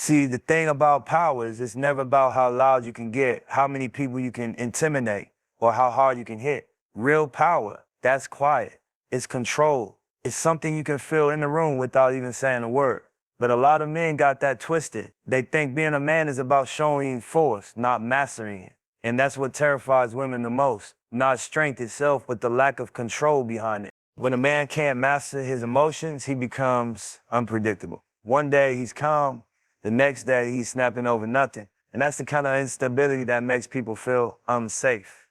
See, the thing about power is it's never about how loud you can get, how many people you can intimidate, or how hard you can hit. Real power, that's quiet. It's control. It's something you can feel in the room without even saying a word. But a lot of men got that twisted. They think being a man is about showing force, not mastering it. And that's what terrifies women the most. Not strength itself, but the lack of control behind it. When a man can't master his emotions, he becomes unpredictable. One day he's calm, the next day he's snapping over nothing. And that's the kind of instability that makes people feel unsafe.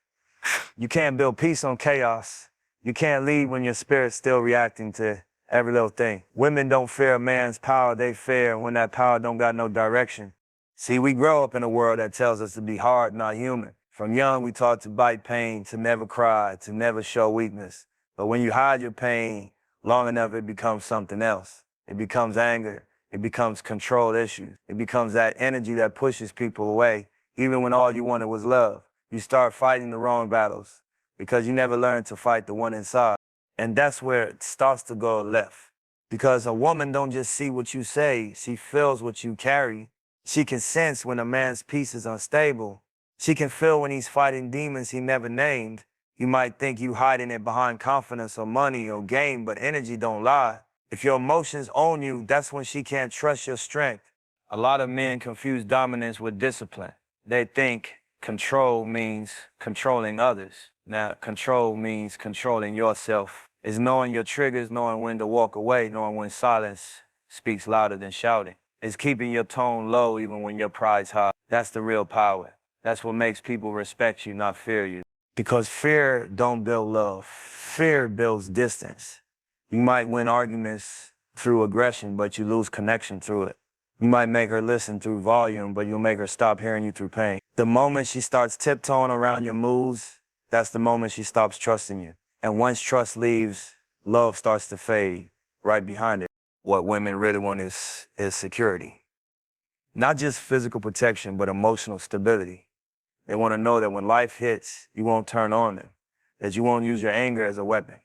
You can't build peace on chaos. You can't lead when your spirit's still reacting to every little thing. Women don't fear a man's power, they fear when that power don't got no direction. See, we grow up in a world that tells us to be hard, not human. From young, we taught to bite pain, to never cry, to never show weakness. But when you hide your pain long enough, it becomes something else. It becomes anger. It becomes control issues. It becomes that energy that pushes people away, even when all you wanted was love. You start fighting the wrong battles because you never learned to fight the one inside. And that's where it starts to go left. Because a woman don't just see what you say, she feels what you carry. She can sense when a man's peace is unstable. She can feel when he's fighting demons he never named. You might think you hiding it behind confidence or money or game, but energy don't lie. If your emotions own you, that's when she can't trust your strength. A lot of men confuse dominance with discipline. They think control means controlling others. Now, control means controlling yourself. It's knowing your triggers, knowing when to walk away, knowing when silence speaks louder than shouting. It's keeping your tone low even when your pride's high. That's the real power. That's what makes people respect you, not fear you. Because fear don't build love. Fear builds distance. You might win arguments through aggression, but you lose connection through it. You might make her listen through volume, but you'll make her stop hearing you through pain. The moment she starts tiptoeing around your moves, that's the moment she stops trusting you. And once trust leaves, love starts to fade right behind it. What women really want is security. Not just physical protection, but emotional stability. They want to know that when life hits, you won't turn on them, that you won't use your anger as a weapon,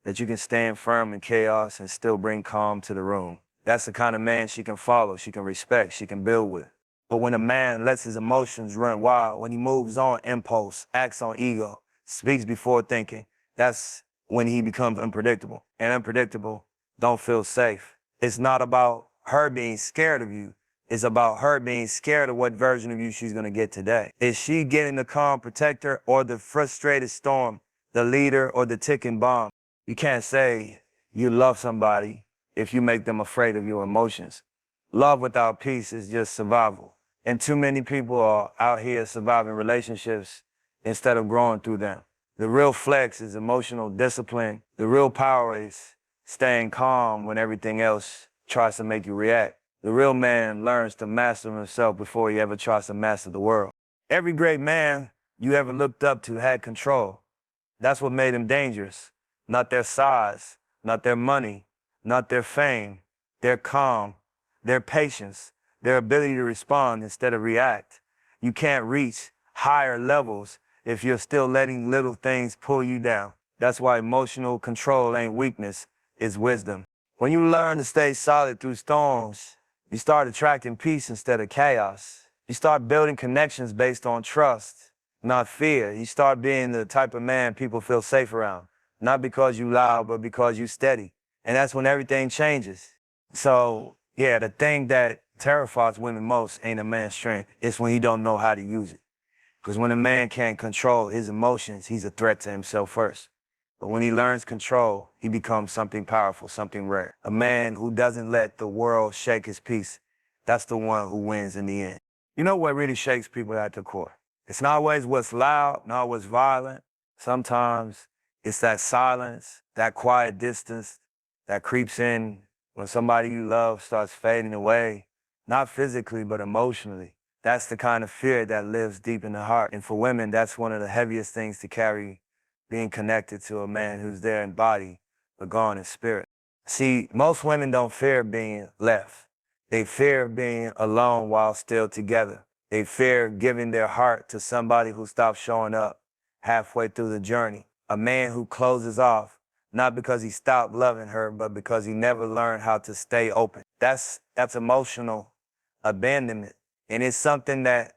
that you can stand firm in chaos and still bring calm to the room. That's the kind of man she can follow, she can respect, she can build with. But when a man lets his emotions run wild, when he moves on impulse, acts on ego, speaks before thinking, that's when he becomes unpredictable. And unpredictable don't feel safe. It's not about her being scared of you. It's about her being scared of what version of you she's gonna get today. Is she getting the calm protector or the frustrated storm, the leader or the ticking bomb? You can't say you love somebody if you make them afraid of your emotions. Love without peace is just survival. And too many people are out here surviving relationships instead of growing through them. The real flex is emotional discipline. The real power is staying calm when everything else tries to make you react. The real man learns to master himself before he ever tries to master the world. Every great man you ever looked up to had control. That's what made him dangerous. Not their size, not their money, not their fame, their calm, their patience, their ability to respond instead of react. You can't reach higher levels if you're still letting little things pull you down. That's why emotional control ain't weakness, it's wisdom. When you learn to stay solid through storms, you start attracting peace instead of chaos. You start building connections based on trust, not fear. You start being the type of man people feel safe around. Not because you loud, but because you steady. And that's when everything changes. So, yeah, the thing that terrifies women most ain't a man's strength. It's when he don't know how to use it. Because when a man can't control his emotions, he's a threat to himself first. But when he learns control, he becomes something powerful, something rare. A man who doesn't let the world shake his peace, that's the one who wins in the end. You know what really shakes people at the core? It's not always what's loud, not what's violent. Sometimes it's that silence, that quiet distance that creeps in when somebody you love starts fading away, not physically, but emotionally. That's the kind of fear that lives deep in the heart. And for women, that's one of the heaviest things to carry, being connected to a man who's there in body, but gone in spirit. See, most women don't fear being left. They fear being alone while still together. They fear giving their heart to somebody who stops showing up halfway through the journey. A man who closes off, not because he stopped loving her, but because he never learned how to stay open. That's emotional abandonment. And it's something that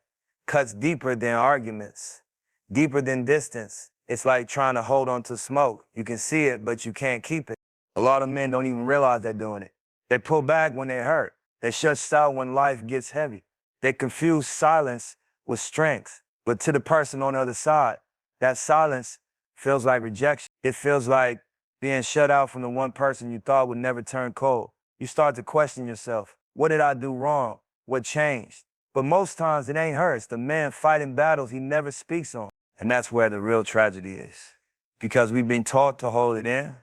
cuts deeper than arguments, deeper than distance. It's like trying to hold on to smoke. You can see it, but you can't keep it. A lot of men don't even realize they're doing it. They pull back when they're hurt. They shut out when life gets heavy. They confuse silence with strength. But to the person on the other side, that silence feels like rejection. It feels like being shut out from the one person you thought would never turn cold. You start to question yourself. What did I do wrong? What changed? But most times it ain't her. It's the man fighting battles he never speaks on. And that's where the real tragedy is. Because we've been taught to hold it in.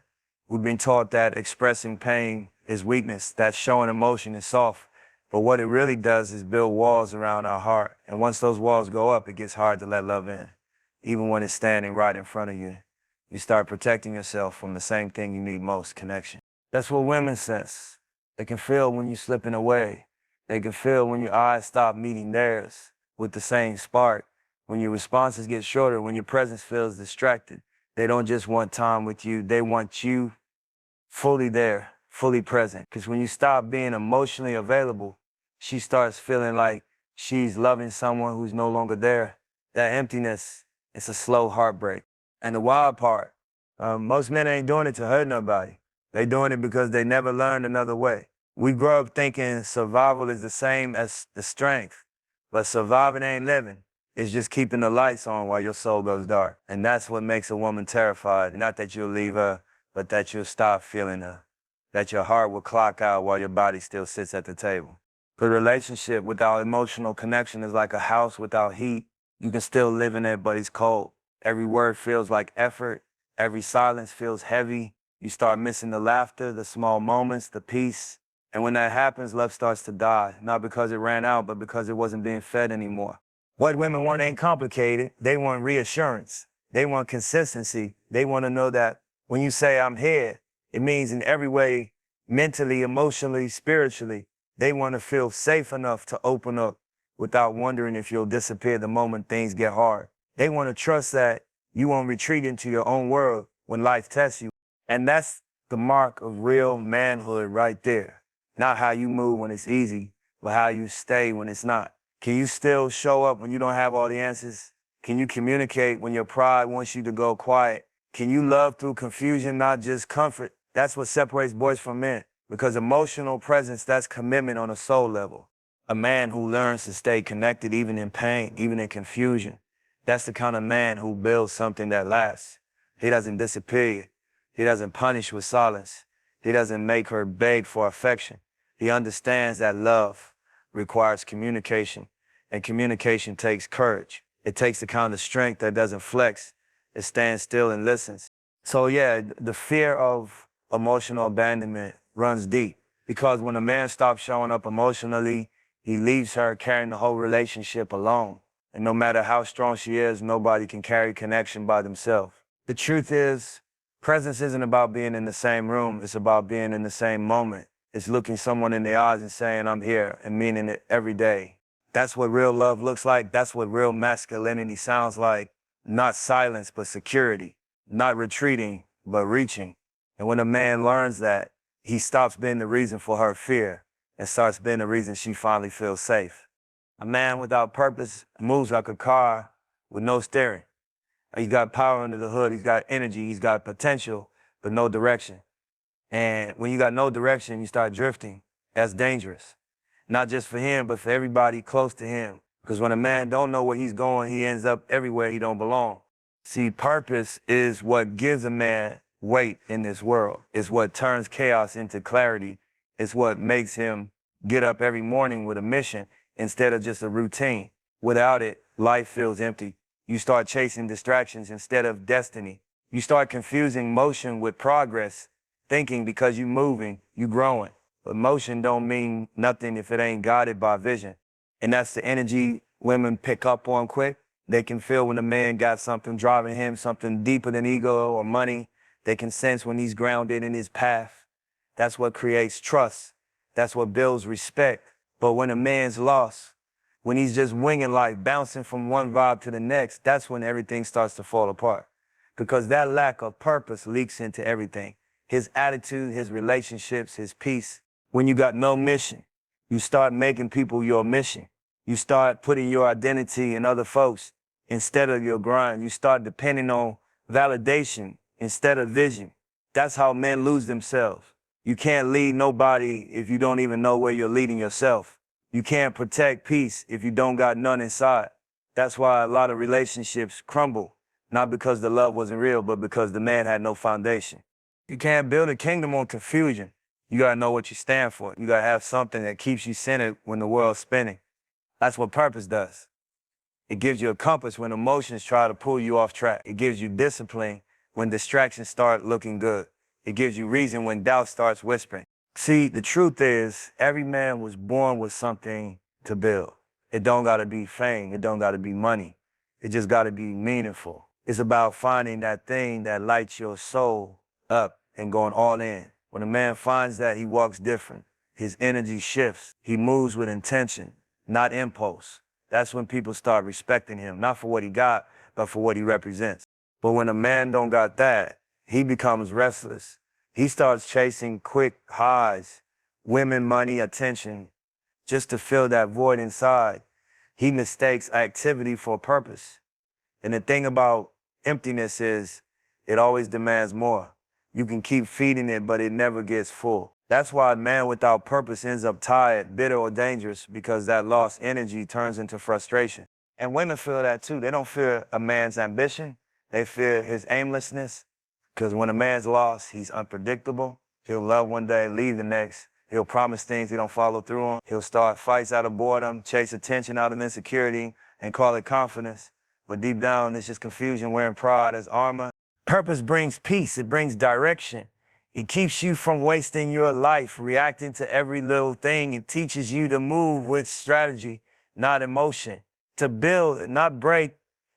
We've been taught that expressing pain is weakness, that showing emotion is soft. But what it really does is build walls around our heart. And once those walls go up, it gets hard to let love in. Even when it's standing right in front of you, you start protecting yourself from the same thing you need most, connection. That's what women sense. They can feel when you're slipping away. They can feel when your eyes stop meeting theirs with the same spark. When your responses get shorter, when your presence feels distracted. They don't just want time with you, they want you fully there, fully present. Because when you stop being emotionally available, she starts feeling like she's loving someone who's no longer there. That emptiness, it's a slow heartbreak. And the wild part, most men ain't doing it to hurt nobody. They doing it because they never learned another way. We grow up thinking survival is the same as the strength, but surviving ain't living. It's just keeping the lights on while your soul goes dark. And that's what makes a woman terrified. Not that you'll leave her, but that you'll stop feeling her. That your heart will clock out while your body still sits at the table. The relationship without emotional connection is like a house without heat. You can still live in it, but it's cold. Every word feels like effort. Every silence feels heavy. You start missing the laughter, the small moments, the peace. And when that happens, love starts to die. Not because it ran out, but because it wasn't being fed anymore. What women want ain't complicated. They want reassurance. They want consistency. They want to know that when you say I'm here, it means in every way, mentally, emotionally, spiritually. They want to feel safe enough to open up without wondering if you'll disappear the moment things get hard. They want to trust that you won't retreat into your own world when life tests you. And that's the mark of real manhood right there. Not how you move when it's easy, but how you stay when it's not. Can you still show up when you don't have all the answers? Can you communicate when your pride wants you to go quiet? Can you love through confusion, not just comfort? That's what separates boys from men. Because emotional presence, that's commitment on a soul level. A man who learns to stay connected even in pain, even in confusion. That's the kind of man who builds something that lasts. He doesn't disappear. He doesn't punish with silence. He doesn't make her beg for affection. He understands that love requires communication, and communication takes courage. It takes the kind of strength that doesn't flex. It stands still and listens. So yeah, the fear of emotional abandonment runs deep, because when a man stops showing up emotionally, he leaves her carrying the whole relationship alone. And no matter how strong she is, nobody can carry connection by themselves. The truth is, presence isn't about being in the same room. It's about being in the same moment. It's looking someone in the eyes and saying, I'm here, and meaning it every day. That's what real love looks like. That's what real masculinity sounds like. Not silence, but security. Not retreating, but reaching. And when a man learns that, he stops being the reason for her fear and starts being the reason she finally feels safe. A man without purpose moves like a car with no steering. He's got power under the hood. He's got energy. He's got potential, but no direction. And when you got no direction, you start drifting. That's dangerous. Not just for him, but for everybody close to him. Because when a man don't know where he's going, he ends up everywhere he don't belong. See, purpose is what gives a man weight in this world. It's what turns chaos into clarity. It's what makes him get up every morning with a mission instead of just a routine. Without it, life feels empty. You start chasing distractions instead of destiny. You start confusing motion with progress, thinking because you're moving, you're growing. But motion don't mean nothing if it ain't guided by vision. And that's the energy women pick up on quick. They can feel when a man got something driving him, something deeper than ego or money. They can sense when he's grounded in his path. That's what creates trust. That's what builds respect. But when a man's lost, when he's just winging life, bouncing from one vibe to the next, that's when everything starts to fall apart. Because that lack of purpose leaks into everything. His attitude, his relationships, his peace. When you got no mission, You start making people your mission. You start putting your identity in other folks instead of your grind. You start depending on validation instead of vision. That's how men lose themselves. You can't lead nobody if you don't even know where you're leading yourself. You can't protect peace if you don't got none inside. That's why a lot of relationships crumble, not because the love wasn't real, but because the man had no foundation. You can't build a kingdom on confusion. You gotta know what you stand for. You gotta have something that keeps you centered when the world's spinning. That's what purpose does. It gives you a compass when emotions try to pull you off track. It gives you discipline when distractions start looking good. It gives you reason when doubt starts whispering. See, the truth is, every man was born with something to build. It don't gotta be fame. It don't gotta be money. It just gotta be meaningful. It's about finding that thing that lights your soul up and going all in. When a man finds that, he walks different. His energy shifts. He moves with intention, not impulse. That's when people start respecting him, not for what he got, but for what he represents. But when a man don't got that, he becomes restless. He starts chasing quick highs, women, money, attention, just to fill that void inside. He mistakes activity for purpose. And the thing about emptiness is it always demands more. You can keep feeding it, but it never gets full. That's why a man without purpose ends up tired, bitter, or dangerous, because that lost energy turns into frustration. And women feel that too. They don't fear a man's ambition. They fear his aimlessness. Because when a man's lost, he's unpredictable. He'll love one day, leave the next. He'll promise things he don't follow through on. He'll start fights out of boredom, chase attention out of insecurity, and call it confidence. But deep down, it's just confusion wearing pride as armor. Purpose brings peace. It brings direction. It keeps you from wasting your life reacting to every little thing. It teaches you to move with strategy, not emotion, to build, not break.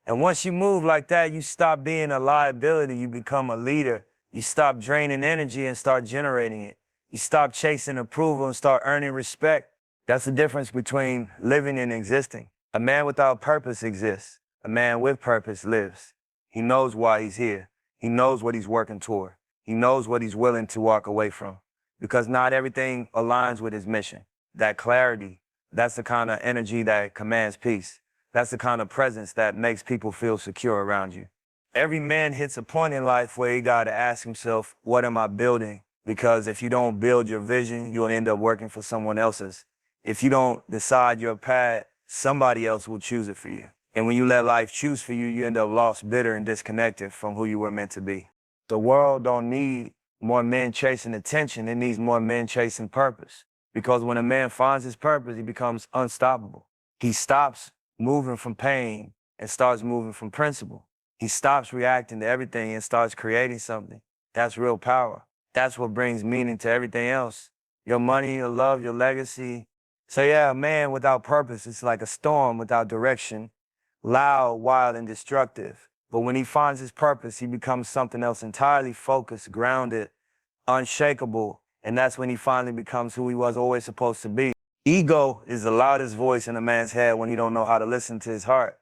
And once you move like that, you stop being a liability. You become a leader. You stop draining energy and start generating it. You stop chasing approval and start earning respect. That's the difference between living and existing. A man without purpose exists. A man with purpose lives. He knows why he's here. He knows what he's working toward. He knows what he's willing to walk away from, because not everything aligns with his mission. That clarity, that's the kind of energy that commands peace. That's the kind of presence that makes people feel secure around you. Every man hits a point in life where he got to ask himself, what am I building? Because if you don't build your vision, you'll end up working for someone else's. If you don't decide your path, somebody else will choose it for you. And when you let life choose for you, you end up lost, bitter, and disconnected from who you were meant to be. The world don't need more men chasing attention. It needs more men chasing purpose. Because when a man finds his purpose, he becomes unstoppable. He stops moving from pain and starts moving from principle. He stops reacting to everything and starts creating something. That's real power. That's what brings meaning to everything else. Your money, your love, your legacy. So yeah, a man without purpose is like a storm without direction, loud, wild, and destructive. But when he finds his purpose, he becomes something else entirely focused, grounded, unshakable. And that's when he finally becomes who he was always supposed to be. Ego is the loudest voice in a man's head when he don't know how to listen to his heart.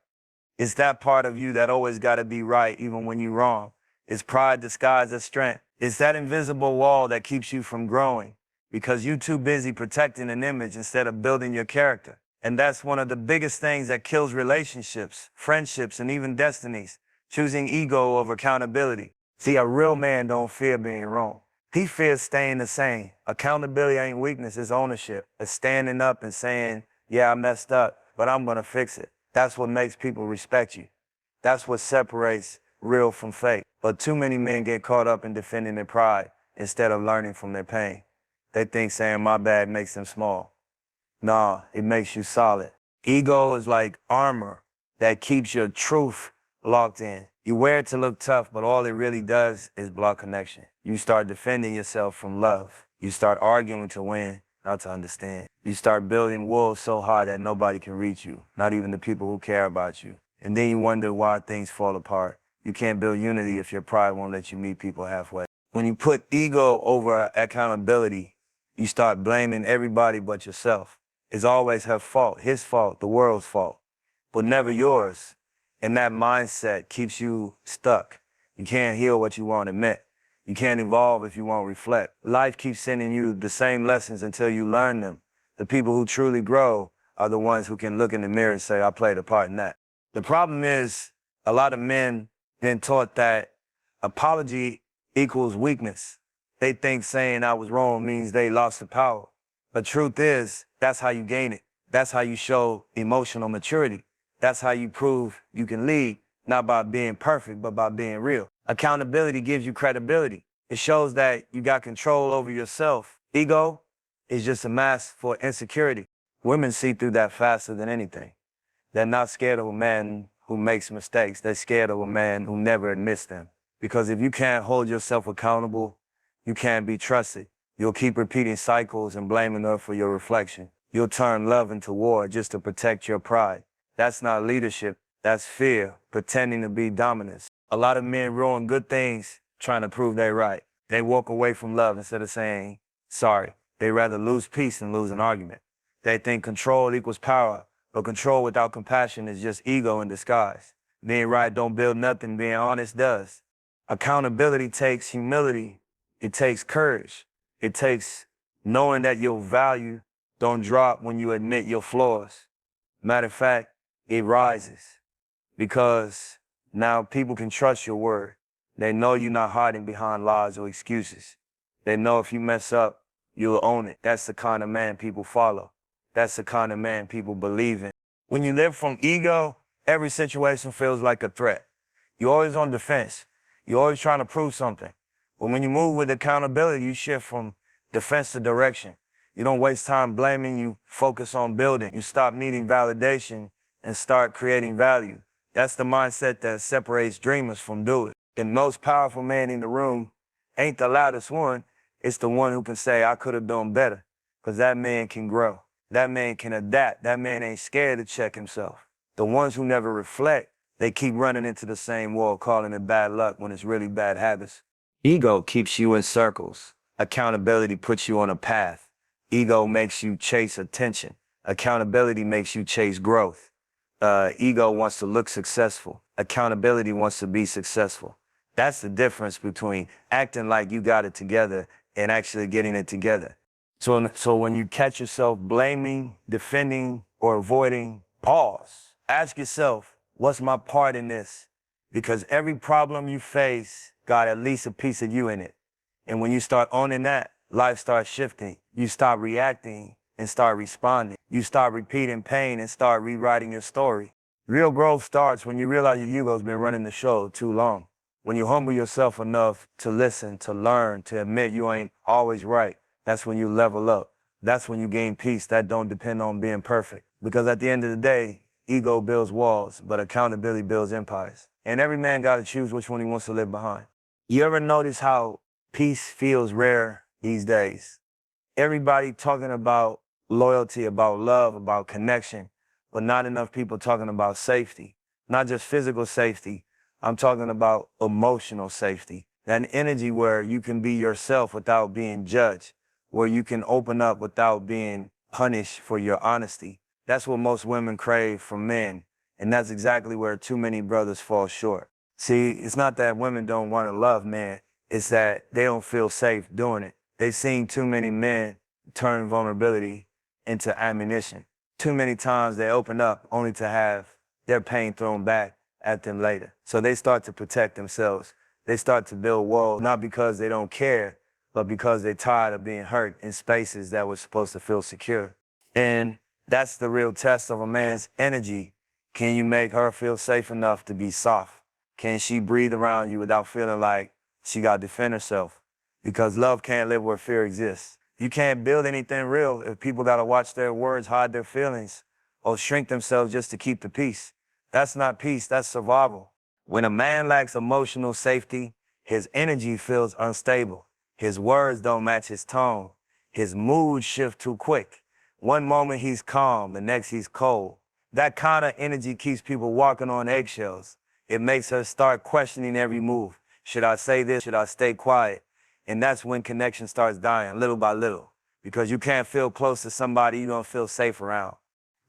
It's that part of you that always got to be right, even when you're wrong. It's pride disguised as strength. It's that invisible wall that keeps you from growing because you're too busy protecting an image instead of building your character. And that's one of the biggest things that kills relationships, friendships, and even destinies. Choosing ego over accountability. See, a real man don't fear being wrong. He fears staying the same. Accountability ain't weakness, it's ownership. It's standing up and saying, yeah, I messed up, but I'm gonna fix it. That's what makes people respect you. That's what separates real from fake. But too many men get caught up in defending their pride instead of learning from their pain. They think saying my bad makes them small. Nah, it makes you solid. Ego is like armor that keeps your truth locked in. You wear it to look tough, but all it really does is block connection. You start defending yourself from love. You start arguing to win, not to understand. You start building walls so high that nobody can reach you, not even the people who care about you. And then you wonder why things fall apart. You can't build unity if your pride won't let you meet people halfway. When you put ego over accountability, you start blaming everybody but yourself. It's always her fault, his fault, the world's fault, but never yours. And that mindset keeps you stuck. You can't heal what you won't admit. You can't evolve if you won't reflect. Life keeps sending you the same lessons until you learn them. The people who truly grow are the ones who can look in the mirror and say, I played a part in that. The problem is a lot of men been taught that apology equals weakness. They think saying I was wrong means they lost the power. But truth is, that's how you gain it. That's how you show emotional maturity. That's how you prove you can lead, not by being perfect, but by being real. Accountability gives you credibility. It shows that you got control over yourself. Ego is just a mask for insecurity. Women see through that faster than anything. They're not scared of a man who makes mistakes. They're scared of a man who never admits them. Because if you can't hold yourself accountable, you can't be trusted. You'll keep repeating cycles and blaming her for your reflection. You'll turn love into war just to protect your pride. That's not leadership. That's fear, pretending to be dominance. A lot of men ruin good things trying to prove they're right. They walk away from love instead of saying sorry. They rather lose peace than lose an argument. They think control equals power, but control without compassion is just ego in disguise. Being right don't build nothing, being honest does. Accountability takes humility. It takes courage. It takes knowing that your value don't drop when you admit your flaws. Matter of fact, it rises because now people can trust your word. They know you're not hiding behind lies or excuses. They know if you mess up, you'll own it. That's the kind of man people follow. That's the kind of man people believe in. When you live from ego, every situation feels like a threat. You're always on defense. You're always trying to prove something. But when you move with accountability, you shift from defense to direction. You don't waste time blaming, you focus on building. You stop needing validation and start creating value. That's the mindset that separates dreamers from doers. The most powerful man in the room ain't the loudest one. It's the one who can say, I could have done better. Because that man can grow. That man can adapt. That man ain't scared to check himself. The ones who never reflect, they keep running into the same wall, calling it bad luck when it's really bad habits. Ego keeps you in circles. Accountability puts you on a path. Ego makes you chase attention. Accountability makes you chase growth. Ego wants to look successful. Accountability wants to be successful. That's the difference between acting like you got it together and actually getting it together. So when you catch yourself blaming, defending, or avoiding, pause. Ask yourself, what's my part in this? Because every problem you face got at least a piece of you in it. And when you start owning that, life starts shifting. You stop reacting and start responding. You start repeating pain and start rewriting your story. Real growth starts when you realize your ego's been running the show too long. When you humble yourself enough to listen, to learn, to admit you ain't always right, that's when you level up. That's when you gain peace. That don't depend on being perfect. Because at the end of the day, ego builds walls, but accountability builds empires. And every man got to choose which one he wants to live behind. You ever notice how peace feels rare these days? Everybody talking about loyalty, about love, about connection, but not enough people talking about safety. Not just physical safety. I'm talking about emotional safety. That energy where you can be yourself without being judged, where you can open up without being punished for your honesty. That's what most women crave from men, and that's exactly where too many brothers fall short. See, it's not that women don't want to love men, it's that they don't feel safe doing it. They've seen too many men turn vulnerability into ammunition. Too many times they open up only to have their pain thrown back at them later. So they start to protect themselves. They start to build walls, not because they don't care, but because they're tired of being hurt in spaces that were supposed to feel secure. And that's the real test of a man's energy. Can you make her feel safe enough to be soft? Can she breathe around you without feeling like she got to defend herself? Because love can't live where fear exists. You can't build anything real if people got to watch their words, hide their feelings, or shrink themselves just to keep the peace. That's not peace, that's survival. When a man lacks emotional safety, his energy feels unstable. His words don't match his tone. His mood shifts too quick. One moment he's calm, the next he's cold. That kind of energy keeps people walking on eggshells. It makes us start questioning every move. Should I say this? Should I stay quiet? And that's when connection starts dying, little by little. Because you can't feel close to somebody you don't feel safe around.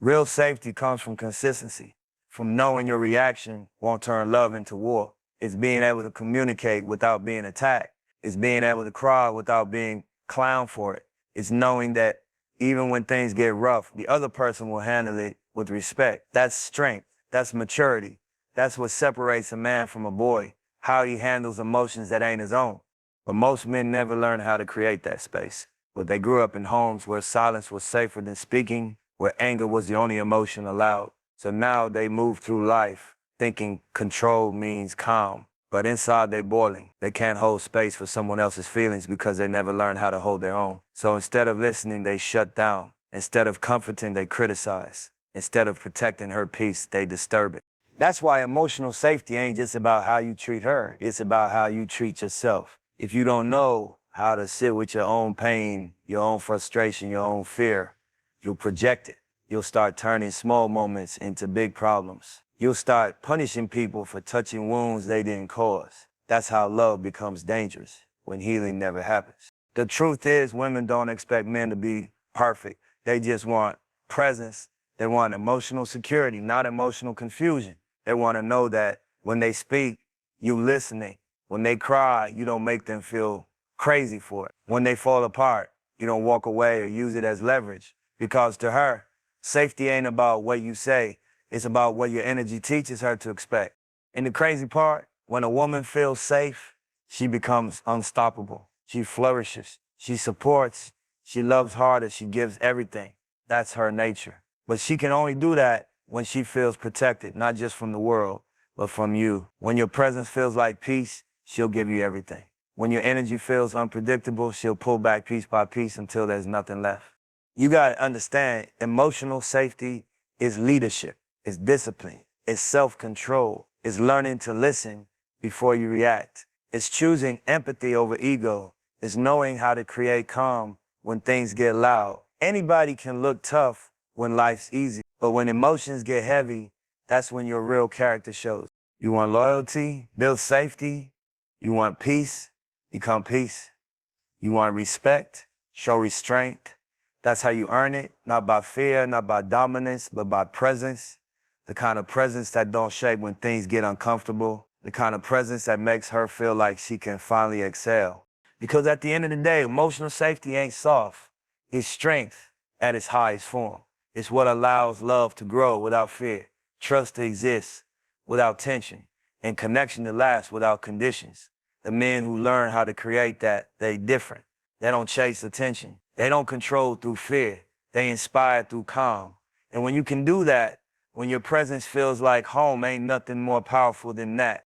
Real safety comes from consistency, from knowing your reaction won't turn love into war. It's being able to communicate without being attacked. It's being able to cry without being clowned for it. It's knowing that Even when things get rough, the other person will handle it with respect. That's strength. That's maturity. That's what separates a man from a boy, how he handles emotions that ain't his own. But most men never learn how to create that space. But they grew up in homes where silence was safer than speaking, where anger was the only emotion allowed. So now they move through life thinking control means calm. But inside they're boiling. They can't hold space for someone else's feelings because they never learned how to hold their own. So instead of listening, they shut down. Instead of comforting, they criticize. Instead of protecting her peace, they disturb it. That's why emotional safety ain't just about how you treat her. It's about how you treat yourself. If you don't know how to sit with your own pain, your own frustration, your own fear, you'll project it. You'll start turning small moments into big problems. You'll start punishing people for touching wounds they didn't cause. That's how love becomes dangerous, when healing never happens. The truth is, women don't expect men to be perfect. They just want presence. They want emotional security, not emotional confusion. They want to know that when they speak, you listening. When they cry, you don't make them feel crazy for it. When they fall apart, you don't walk away or use it as leverage. Because to her, safety ain't about what you say. It's about what your energy teaches her to expect. And the crazy part, when a woman feels safe, she becomes unstoppable. She flourishes. She supports. She loves harder. She gives everything. That's her nature. But she can only do that when she feels protected, not just from the world, but from you. When your presence feels like peace, she'll give you everything. When your energy feels unpredictable, she'll pull back piece by piece until there's nothing left. You gotta understand, emotional safety is leadership. It's discipline. It's self-control. It's learning to listen before you react. It's choosing empathy over ego. It's knowing how to create calm when things get loud. Anybody can look tough when life's easy, but when emotions get heavy, that's when your real character shows. You want loyalty? Build safety. You want peace? Become peace. You want respect? Show restraint. That's how you earn it, not by fear, not by dominance, but by presence. The kind of presence that don't shake when things get uncomfortable. The kind of presence that makes her feel like she can finally exhale. Because at the end of the day, emotional safety ain't soft. It's strength at its highest form. It's what allows love to grow without fear, trust to exist without tension, and connection to last without conditions. The men who learn how to create that, they different. They don't chase attention. They don't control through fear. They inspire through calm. And when you can do that, when your presence feels like home, ain't nothing more powerful than that.